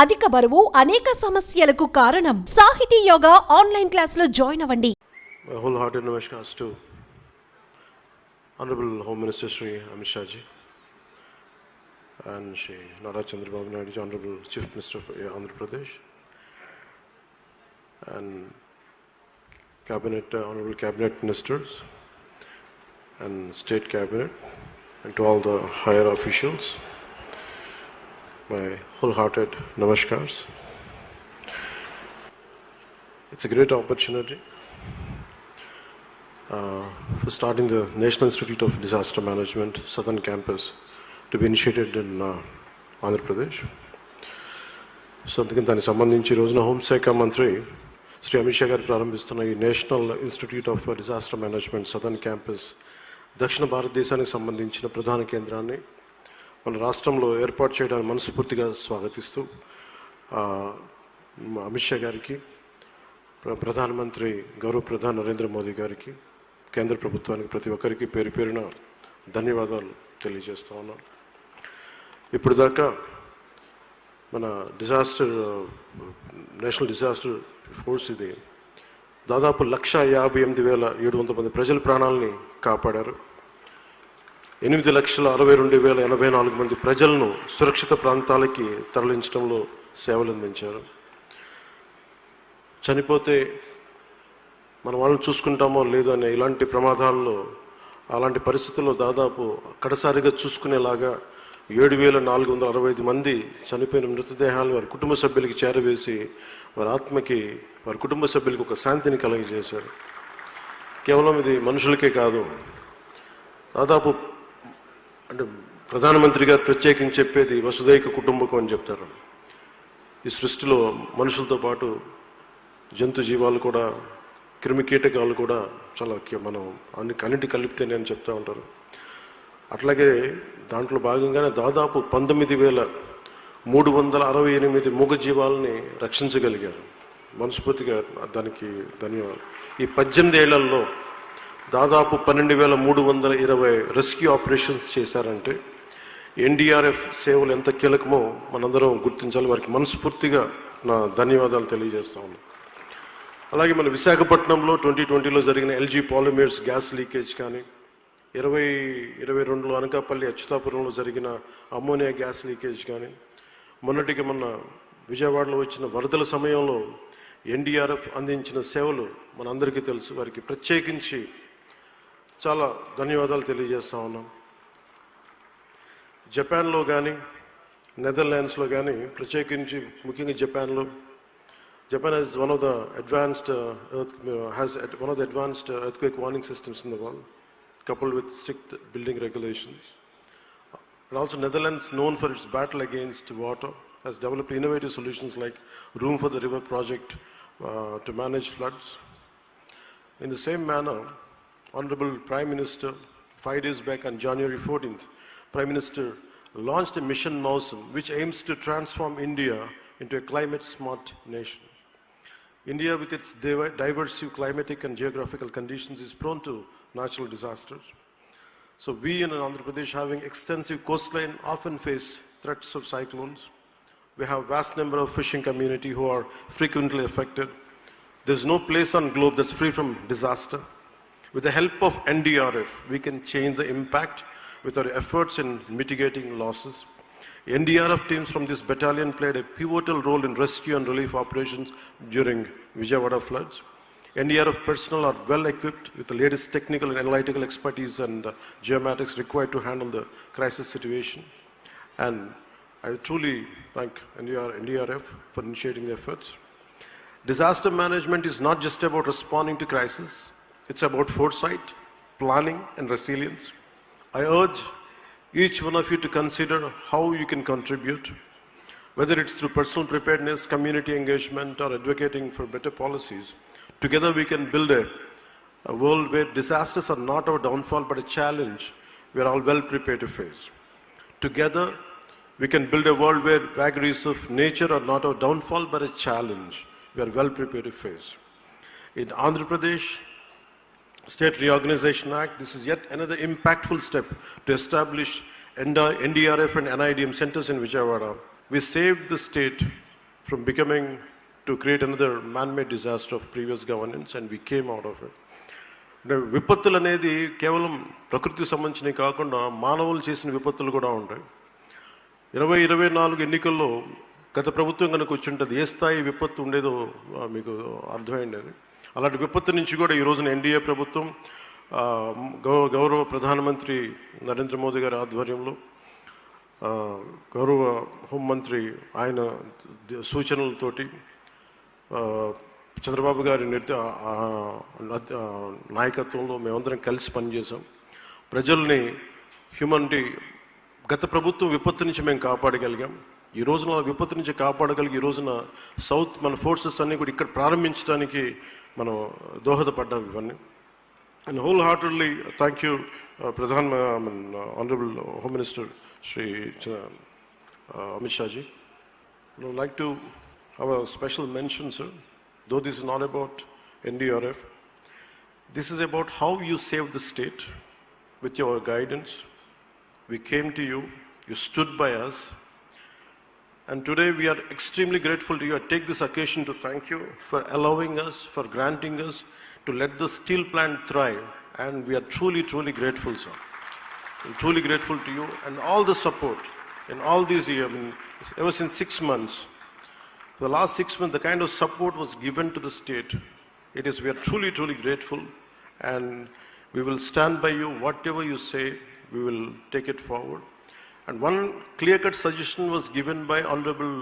అధిక బరువు అనేక సమస్యలకు కారణం. సాహితీ యోగా ఆన్లైన్ క్లాసులో జాయిన్ అవ్వండి. Wholehearted namaskars to Honorable Home Minister Shri Amit Shah ji and Shri Nara Chandrababu Naidu ji, Honorable Chief Minister of Andhra Pradesh, and Cabinet, Honorable Cabinet Ministers and State Cabinet, and to all the higher officials, my wholehearted namaskars. It's a great opportunity for starting the National Institute of Disaster Management Southern Campus to be initiated in Andhra Pradesh. So అందుకని దానికి సంబంధించి రోజున హోంశాఖ మంత్రి శ్రీ అమిత్ షా గారు ప్రారంభిస్తున్న ఈ national institute of disaster management southern campus దక్షిణ భారతదేశానికి సంబంధించిన ప్రధాన కేంద్రాన్ని మన రాష్ట్రంలో ఏర్పాటు చేయడానికి మనస్ఫూర్తిగా స్వాగతిస్తూ అమిత్ షా గారికి, ప్రధానమంత్రి గౌరవ ప్రధాని నరేంద్ర మోదీ గారికి, కేంద్ర ప్రభుత్వానికి ప్రతి ఒక్కరికి పేరు పేరున ధన్యవాదాలు తెలియజేస్తూ ఉన్నాను. ఇప్పుడు దాకా మన నేషనల్ డిజాస్టర్ ఫోర్స్ ఇది దాదాపు 1,58,700 మంది ప్రజల ప్రాణాలని కాపాడారు. 8,62,084 మంది ప్రజలను సురక్షిత ప్రాంతాలకి తరలించడంలో సేవలు అందించారు. చనిపోతే మన వాళ్ళని చూసుకుంటామో లేదో అనే ఇలాంటి ప్రమాదాల్లో, అలాంటి పరిస్థితుల్లో దాదాపు కడసారిగా చూసుకునేలాగా 7,465 మంది చనిపోయిన మృతదేహాలు వారి కుటుంబ సభ్యులకి చేరవేసి వారి ఆత్మకి, వారి కుటుంబ సభ్యులకి ఒక శాంతిని కలిగజేశారు. కేవలం ఇది మనుషులకే కాదు, దాదాపు అంటే ప్రధానమంత్రి గారు ప్రత్యేకించి చెప్పేది వసుదైక కుటుంబకం అని చెప్తారు. ఈ సృష్టిలో మనుషులతో పాటు జంతు జీవాలు కూడా, క్రిమి కీటకాలు కూడా చాలా మనం అన్నిటి కలిపితేనే అని చెప్తూ ఉంటారు. అట్లాగే దాంట్లో భాగంగానే దాదాపు 19,368 మూగ జీవాలని రక్షించగలిగారు. మనస్ఫూర్తిగా దానికి ధన్యవాదాలు. ఈ 18 ఏళ్లలో దాదాపు 12,320 రెస్క్యూ ఆపరేషన్స్ చేశారంటే ఎన్డీఆర్ఎఫ్ సేవలు ఎంత కీలకమో మనందరం గుర్తించాలి. వారికి మనస్ఫూర్తిగా నా ధన్యవాదాలు తెలియజేస్తా ఉన్నాను. అలాగే మన విశాఖపట్నంలో 2020లో జరిగిన ఎల్జీ పాలిమర్స్ గ్యాస్ లీకేజ్ కానీ, 2022లో అనకాపల్లి అచ్యుతాపురంలో జరిగిన అమ్మోనియా గ్యాస్ లీకేజ్ కానీ, మొన్నటికి మొన్న విజయవాడలో వచ్చిన వరదల సమయంలో ఎన్డీఆర్ఎఫ్ అందించిన సేవలు మనందరికీ తెలుసు. వారికి ప్రత్యేకించి చాలా ధన్యవాదాలు తెలియజేస్తా ఉన్నాం. జపాన్లో కానీ, నెదర్లాండ్స్లో కానీ, ప్రత్యేకించి ముఖ్యంగా Japan has one of the advanced earthquake warning systems in the world, coupled with strict building regulations. And also Netherlands, known for its battle against water, has developed innovative solutions like Room for the River project to manage floods. In the same manner, Honorable Prime Minister, 5 days back on January 14th, Prime Minister launched a mission Mausam, which aims to transform India into a climate-smart nation. India, with its diverse climatic and geographical conditions, is prone to natural disasters. So we in Andhra Pradesh, having extensive coastline, often face threats of cyclones. We have a vast number of fishing community who are frequently affected. There's no place on globe that's free from disaster. With the help of NDRF, we can change the impact with our efforts in mitigating losses. NDRF teams from this battalion played a pivotal role in rescue and relief operations during Vijayawada floods. NDRF personnel are well equipped with the latest technical and analytical expertise and geomatics required to handle the crisis situation. And I truly thank NDRF for initiating the efforts. Disaster management is not just about responding to crisis, it's about foresight, planning and resilience. I urge each one of you to consider how you can contribute, whether it's through personal preparedness, community engagement, or advocating for better policies. Together we can build a world where disasters are not our downfall but a challenge we are all well prepared to face. Together we can build a world where vagaries of nature are not our downfall but a challenge we are well prepared to face. In Andhra Pradesh State Reorganization Act, this is yet another impactful step to establish NDRF and NIDM centers in Vijayawada. We saved the state from becoming to create another man-made disaster of previous governance, and we came out of it. అంటే విపత్తులు అనేది కేవలం ప్రకృతికి సంబంధించినవి కాకుండా మానవులు చేసిన విపత్తులు కూడా ఉంటాయి. 2024 ఎన్నికల్లో గత ప్రభుత్వం కనుక వచ్చి ఉంటుంది ఏ స్థాయి విపత్తు ఉండేదో మీకు అర్థమైండేది. అలాంటి విపత్తు నుంచి కూడా ఈ రోజున ఎన్డీఏ ప్రభుత్వం గౌరవ ప్రధానమంత్రి నరేంద్ర మోదీ గారి ఆధ్వర్యంలో గౌరవ హోంమంత్రి ఆయన సూచనలతోటి చంద్రబాబు గారి నాయకత్వంలో మేమందరం కలిసి పనిచేసాం. ప్రజల్ని హ్యూమనిటీ గత ప్రభుత్వం విపత్తు నుంచి మేము కాపాడగలిగాం. ఈ రోజున విపత్తు నుంచి కాపాడగలిగి ఈ రోజున సౌత్ మన ఫోర్సెస్ అన్నీ కూడా ఇక్కడ ప్రారంభించడానికి మనం దోహదపడ్డాం ఇవన్నీ. And wholeheartedly thank you honourable home minister Shri Amit Shahji. I would like to have a special mention, sir, though this is not about NDRF. This is about how you saved the state with your guidance. We came to you, you stood by us, and today we are extremely grateful to you. I take this occasion to thank you for allowing us, for granting us to let the steel plant thrive, and we are truly, truly grateful, sir. I'm truly grateful to you and all the support in all these years. I mean, ever since 6 months, for the last 6 months, the kind of support was given to the state. We are truly, truly grateful, and we will stand by you. Whatever you say, we will take it forward. And one clear-cut suggestion was given by Honorable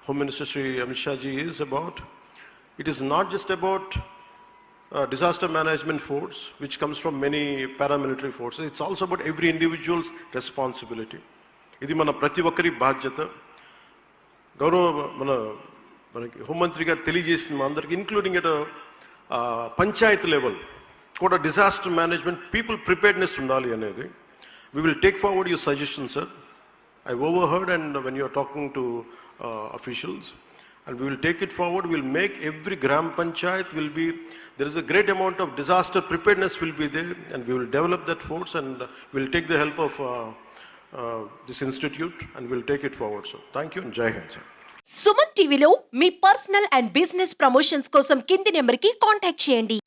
Home Minister Shri Amit Shah ji is about, it is not just about disaster management force, which comes from many paramilitary forces. It's also about every individual's responsibility. ఇది మన ప్రతి ఒక్కరి బాధ్యత. గౌరవ మనకి హోంమంత్రి గారు తెలియజేసింది మా అందరికి, ఇంక్లూడింగ్ ఎట్ పంచాయత్ లెవెల్ కూడా డిజాస్టర్ మేనేజ్మెంట్ పీపుల్ ప్రిపేర్డ్నెస్ ఉండాలి అనేది. We will take forward your suggestions, sir. I've overheard and when you are talking to officials, and we will take it forward. We will make every gram panchayat there is a great amount of disaster preparedness will be there, and we will develop that force, and we will take the help of this institute, and we will take it forward, sir. Thank you and Jai Hind, sir. Suman టీవీలో మీ personal and business promotions కోసం కింది నెంబర్కి contact చేయండి.